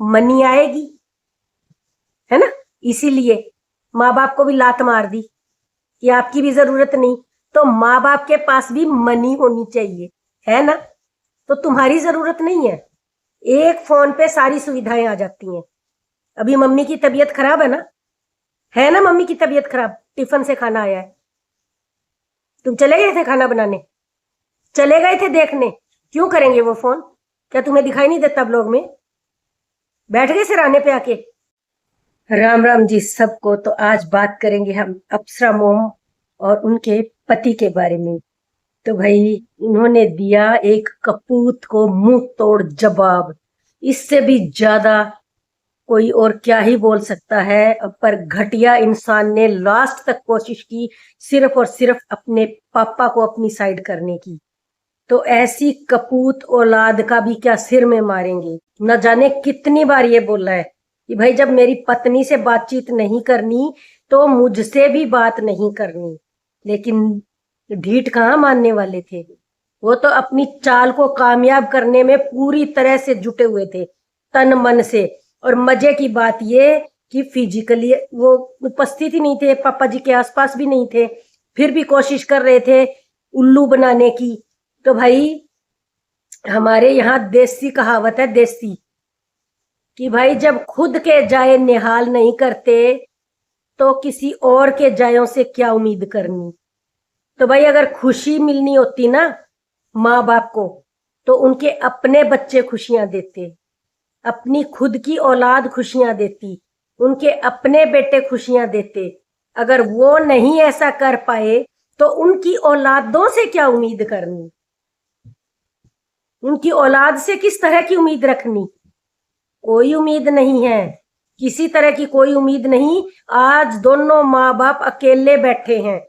Money आएगी, है ना। इसीलिए माँ बाप को भी लात मार दी कि आपकी भी जरूरत नहीं, तो माँ बाप के पास भी मनी होनी चाहिए, है ना। तो तुम्हारी जरूरत नहीं है, एक फोन पे सारी सुविधाएं आ जाती हैं। अभी मम्मी की तबीयत खराब है ना, मम्मी की तबीयत खराब, टिफिन से खाना आया है, तुम चले गए थे खाना बनाने, चले गए थे देखने, क्यों करेंगे वो फोन? क्या तुम्हें दिखाई नहीं देता ब्लॉग में? बैठ गए सिराने पे आके। राम राम जी सबको। तो आज बात करेंगे हम अप्सरा मोम और उनके पति के बारे में। तो भाई इन्होंने दिया एक कपूत को मुंह तोड़ जवाब, इससे भी ज्यादा कोई और क्या ही बोल सकता है। पर घटिया इंसान ने लास्ट तक कोशिश की सिर्फ और सिर्फ अपने पापा को अपनी साइड करने की। तो ऐसी कपूत औलाद का भी क्या सिर में मारेंगे। न जाने कितनी बार ये बोला है कि भाई जब मेरी पत्नी से बातचीत नहीं करनी तो मुझसे भी बात नहीं करनी, लेकिन ढीठ कहाँ मानने वाले थे। वो तो अपनी चाल को कामयाब करने में पूरी तरह से जुटे हुए थे, तन मन से। और मजे की बात ये कि फिजिकली वो उपस्थित ही नहीं थे, पापा जी के आसपास भी नहीं थे, फिर भी कोशिश कर रहे थे उल्लू बनाने की। तो भाई हमारे यहाँ देसी कहावत है, देसी, कि भाई जब खुद के जाए निहाल नहीं करते तो किसी और के जायों से क्या उम्मीद करनी। तो भाई अगर खुशी मिलनी होती ना माँ बाप को तो उनके अपने बच्चे खुशियां देते, अपनी खुद की औलाद खुशियां देती, उनके अपने बेटे खुशियां देते। अगर वो नहीं ऐसा कर पाए तो उनकी औलादों से क्या उम्मीद करनी, उनकी औलाद से किस तरह की उम्मीद रखनी। कोई उम्मीद नहीं है, किसी तरह की कोई उम्मीद नहीं। आज दोनों माँ बाप अकेले बैठे हैं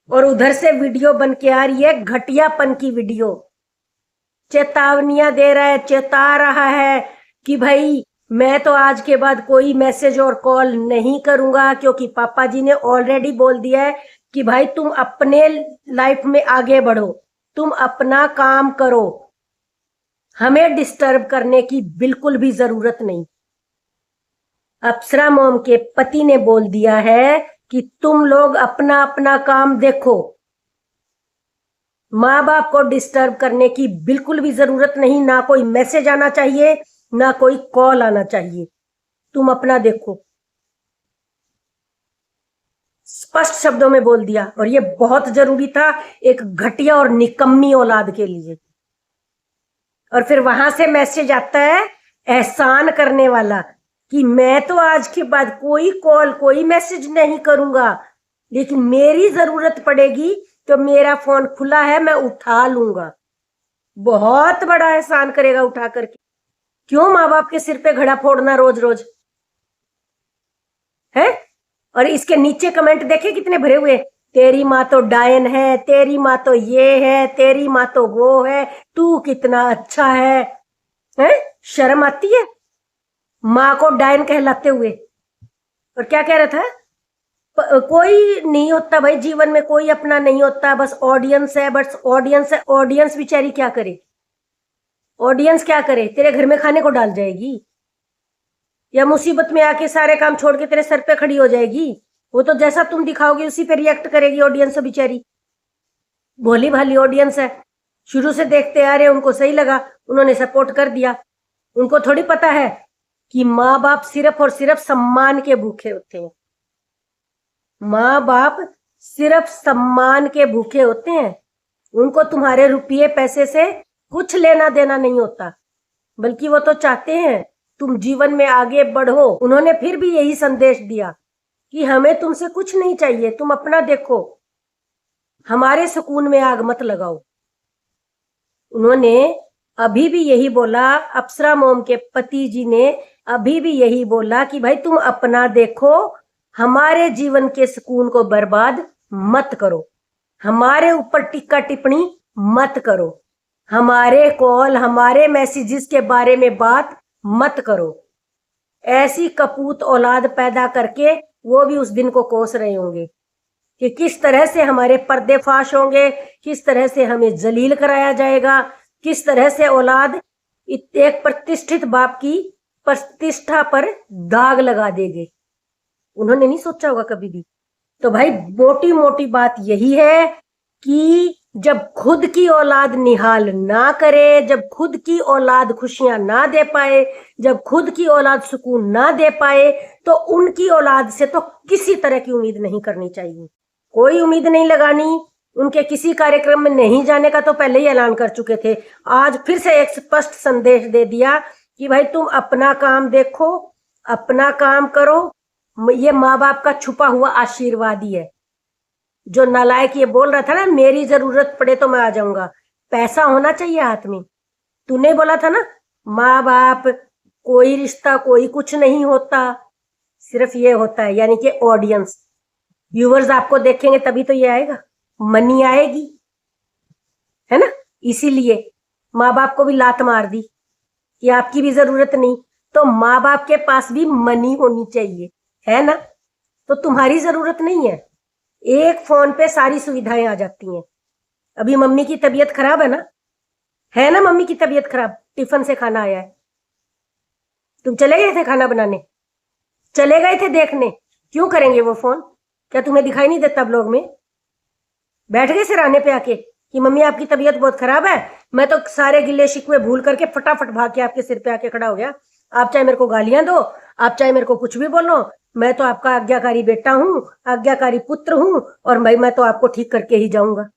और उधर से वीडियो बन के आ रही है, घटियापन की वीडियो, चेतावनियां दे रहा है, चेता रहा है कि भाई मैं तो आज के बाद कोई मैसेज और कॉल नहीं करूंगा, क्योंकि पापा जी ने ऑलरेडी बोल दिया है कि भाई तुम अपने लाइफ में आगे बढ़ो, तुम अपना काम करो, हमें डिस्टर्ब करने की बिल्कुल भी जरूरत नहीं। अप्सरा मोम के पति ने बोल दिया है कि तुम लोग अपना अपना काम देखो, माँ बाप को डिस्टर्ब करने की बिल्कुल भी जरूरत नहीं, ना कोई मैसेज आना चाहिए ना कोई कॉल आना चाहिए, तुम अपना देखो। स्पष्ट शब्दों में बोल दिया, और ये बहुत जरूरी था एक घटिया और निकम्मी औलाद के लिए। और फिर वहां से मैसेज आता है एहसान करने वाला कि मैं तो आज के बाद कोई कॉल कोई मैसेज नहीं करूंगा, लेकिन मेरी जरूरत पड़ेगी तो मेरा फोन खुला है, मैं उठा लूंगा। बहुत बड़ा एहसान करेगा उठा करके। क्यों माँ बाप के सिर पे घड़ा फोड़ना रोज रोज है। और इसके नीचे कमेंट देखे कितने भरे हुए, तेरी माँ तो डायन है, तेरी माँ तो ये है, तेरी माँ तो वो है, तू कितना अच्छा है? शर्म आती है माँ को डायन कहलाते हुए। और क्या कह रहा था, कोई नहीं होता भाई जीवन में, कोई अपना नहीं होता, बस ऑडियंस है, बस ऑडियंस है। ऑडियंस बेचारी क्या करे, ऑडियंस क्या करे, तेरे घर में खाने को डाल जाएगी या मुसीबत में आके सारे काम छोड़ के तेरे सर पे खड़ी हो जाएगी? वो तो जैसा तुम दिखाओगे उसी पे रिएक्ट करेगी ऑडियंस। बेचारी भोली भाली ऑडियंस है, शुरू से देखते आ रहे, उनको सही लगा, उन्होंने सपोर्ट कर दिया। उनको थोड़ी पता है कि माँ बाप सिर्फ और सिर्फ सम्मान के भूखे होते हैं, माँ बाप सिर्फ सम्मान के भूखे होते हैं। उनको तुम्हारे रुपये पैसे से कुछ लेना देना नहीं होता, बल्कि वो तो चाहते हैं तुम जीवन में आगे बढ़ो। उन्होंने फिर भी यही संदेश दिया कि हमें तुमसे कुछ नहीं चाहिए, तुम अपना देखो, हमारे सुकून में आग मत लगाओ। उन्होंने अभी भी यही बोला, अप्सरा मोम के पति जी ने अभी भी यही बोला कि भाई तुम अपना देखो, हमारे जीवन के सुकून को बर्बाद मत करो, हमारे ऊपर टिक्का टिप्पणी मत करो, हमारे कॉल हमारे मैसेजेस के बारे में बात मत करो। ऐसी कपूत औलाद पैदा करके वो भी उस दिन को कोस रहे होंगे कि किस तरह से हमारे पर्दे फाश होंगे, किस तरह से हमें जलील कराया जाएगा, किस तरह से औलाद एक प्रतिष्ठित बाप की प्रतिष्ठा पर दाग लगा देंगे। उन्होंने नहीं सोचा होगा कभी भी। तो भाई मोटी मोटी बात यही है कि जब खुद की औलाद निहाल ना करे, जब खुद की औलाद खुशियां ना दे पाए, जब खुद की औलाद सुकून ना दे पाए, तो उनकी औलाद से तो किसी तरह की उम्मीद नहीं करनी चाहिए। कोई उम्मीद नहीं लगानी। उनके किसी कार्यक्रम में नहीं जाने का तो पहले ही ऐलान कर चुके थे। आज फिर से एक स्पष्ट संदेश दे दिया कि भाई तुम अपना काम देखो, अपना काम करो। ये माँ बाप का छुपा हुआ आशीर्वाद ही है। जो नालायक ये बोल रहा था ना, मेरी जरूरत पड़े तो मैं आ जाऊंगा, पैसा होना चाहिए हाथ में। तूने बोला था ना, माँ बाप कोई रिश्ता कोई कुछ नहीं होता, सिर्फ ये होता है, यानी कि ऑडियंस, व्यूवर्स आपको देखेंगे तभी तो ये आएगा, मनी आएगी, है ना। इसीलिए माँ बाप को भी लात मार दी कि आपकी भी जरूरत नहीं, तो माँ बाप के पास भी मनी होनी चाहिए, है ना। तो तुम्हारी जरूरत नहीं है, एक फोन पे सारी सुविधाएं आ जाती हैं। अभी मम्मी की तबीयत खराब है ना, मम्मी की तबीयत खराब, टिफिन से खाना आया है, तुम चले गए थे खाना बनाने, चले गए थे देखने, क्यों करेंगे वो फोन? क्या तुम्हें दिखाई नहीं देता ब्लॉग में? बैठ गए सिराने पे आके कि मम्मी आपकी तबीयत बहुत खराब है। मैं तो सारे गिले शिकवे भूल करके फटाफट भाग के आपके सिर पे आके खड़ा हो गया। आप चाहे मेरे को गालियां दो, आप चाहे मेरे को कुछ भी बोलो, मैं तो आपका आज्ञाकारी बेटा हूं, आज्ञाकारी पुत्र हूं, और मैं तो आपको ठीक करके ही जाऊंगा।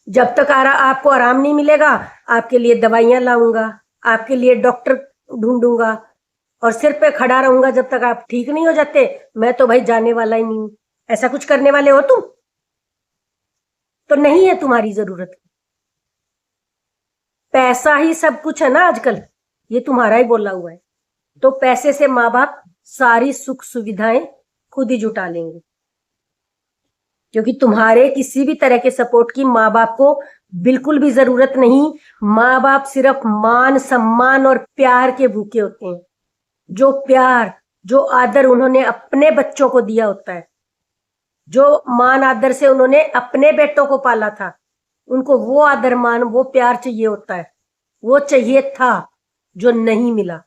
जब तक आपको आराम नहीं मिलेगा, आपके लिए दवाइयां लाऊंगा, आपके लिए डॉक्टर ढूंढूंगा, और सिर पे खड़ा रहूंगा जब तक आप ठीक नहीं हो जाते। मैं तो भाई जाने वाला ही नहीं हूं। ऐसा कुछ करने वाले हो तुम? तो नहीं है तुम्हारी जरूरत। पैसा ही सब कुछ है ना आजकल, ये तुम्हारा ही बोला हुआ है। तो पैसे से माँ बाप सारी सुख सुविधाएं खुद ही जुटा लेंगे, क्योंकि तुम्हारे किसी भी तरह के सपोर्ट की माँ बाप को बिल्कुल भी जरूरत नहीं। माँ बाप सिर्फ मान सम्मान और प्यार के भूखे होते हैं। जो प्यार, जो आदर उन्होंने अपने बच्चों को दिया होता है, जो मान आदर से उन्होंने अपने बेटों को पाला था, उनको वो आदर मान, वो प्यार चाहिए होता है। वो चाहिए था जो नहीं मिला।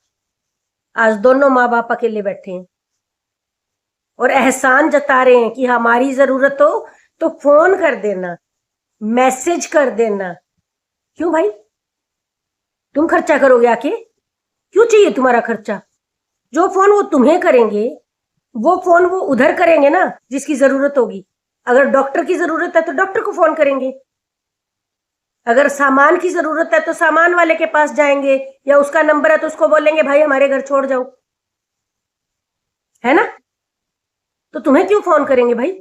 आज दोनों माँ बाप अकेले बैठे हैं और एहसान जता रहे हैं कि हमारी जरूरत हो तो फोन कर देना, मैसेज कर देना। क्यों भाई, तुम खर्चा करोगे आके? क्यों चाहिए तुम्हारा खर्चा? जो फोन वो तुम्हें करेंगे, वो फोन वो उधर करेंगे ना जिसकी जरूरत होगी। अगर डॉक्टर की जरूरत है तो डॉक्टर को फोन करेंगे, अगर सामान की जरूरत है तो सामान वाले के पास जाएंगे, या उसका नंबर है तो उसको बोलेंगे भाई हमारे घर छोड़ जाओ, है ना। तो तुम्हें क्यों फोन करेंगे भाई?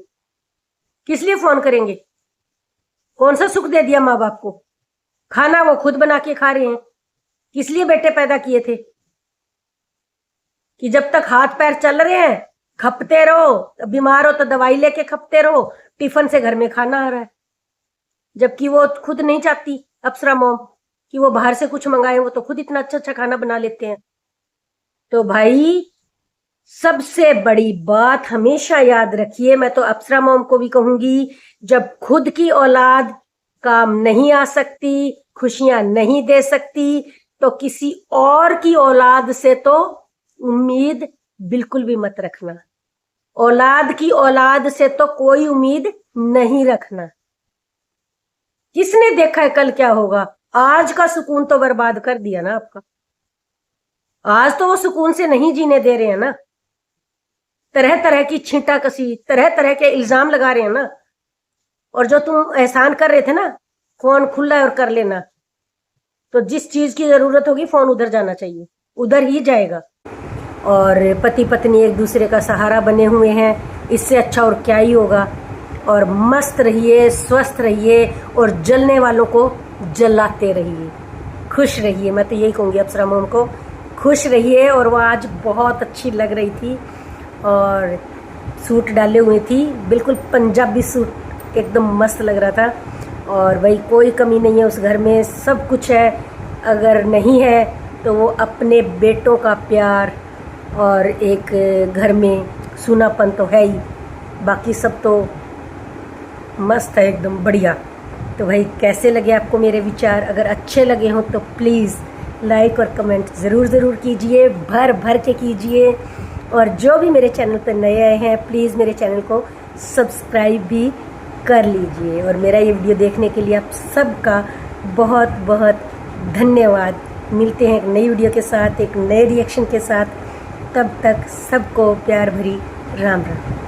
किस लिए फोन करेंगे? कौन सा सुख दे दिया माँ बाप को? खाना वो खुद बना के खा रहे हैं। किस लिए बेटे पैदा किए थे? कि जब तक हाथ पैर चल रहे हैं खपते रहो, बीमार हो तो दवाई लेके खपते रहो, टिफिन से घर में खाना आ रहा है। जबकि वो खुद नहीं चाहती अप्सरा मॉम कि वो बाहर से कुछ मंगाए, वो तो खुद इतना अच्छा अच्छा खाना बना लेते हैं। तो भाई सबसे बड़ी बात हमेशा याद रखिए, मैं तो अप्सरा मॉम को भी कहूंगी, जब खुद की औलाद काम नहीं आ सकती, खुशियां नहीं दे सकती, तो किसी और की औलाद से तो उम्मीद बिल्कुल भी मत रखना। औलाद की औलाद से तो कोई उम्मीद नहीं रखना। किसने देखा है कल क्या होगा? आज का सुकून तो बर्बाद कर दिया ना आपका। आज तो वो सुकून से नहीं जीने दे रहे हैं ना, तरह तरह की छींटा कसी, तरह तरह के इल्जाम लगा रहे हैं ना। और जो तुम एहसान कर रहे थे ना, फोन खुला है और कर लेना, तो जिस चीज की जरूरत होगी फोन उधर जाना चाहिए, उधर ही जाएगा। और पति पत्नी एक दूसरे का सहारा बने हुए हैं, इससे अच्छा और क्या ही होगा। और मस्त रहिए, स्वस्थ रहिए, और जलने वालों को जलाते रहिए, खुश रहिए। मैं तो यही कहूँगी अप्सरा मॉम को, खुश रहिए। और वो आज बहुत अच्छी लग रही थी, और सूट डाले हुए थी, बिल्कुल पंजाबी सूट, एकदम मस्त लग रहा था। और भाई कोई कमी नहीं है उस घर में, सब कुछ है। अगर नहीं है तो वो अपने बेटों का प्यार, और एक घर में सूनापन तो है ही, बाकी सब तो मस्त है, एकदम बढ़िया। तो भाई कैसे लगे आपको मेरे विचार? अगर अच्छे लगे हों तो प्लीज़ लाइक और कमेंट ज़रूर कीजिए, भर भर के कीजिए। और जो भी मेरे चैनल पर नए आए हैं प्लीज़ मेरे चैनल को सब्सक्राइब भी कर लीजिए। और मेरा ये वीडियो देखने के लिए आप सबका बहुत बहुत धन्यवाद। मिलते हैं एक नई वीडियो के साथ, एक नए रिएक्शन के साथ। तब तक सबको प्यार भरी राम राम।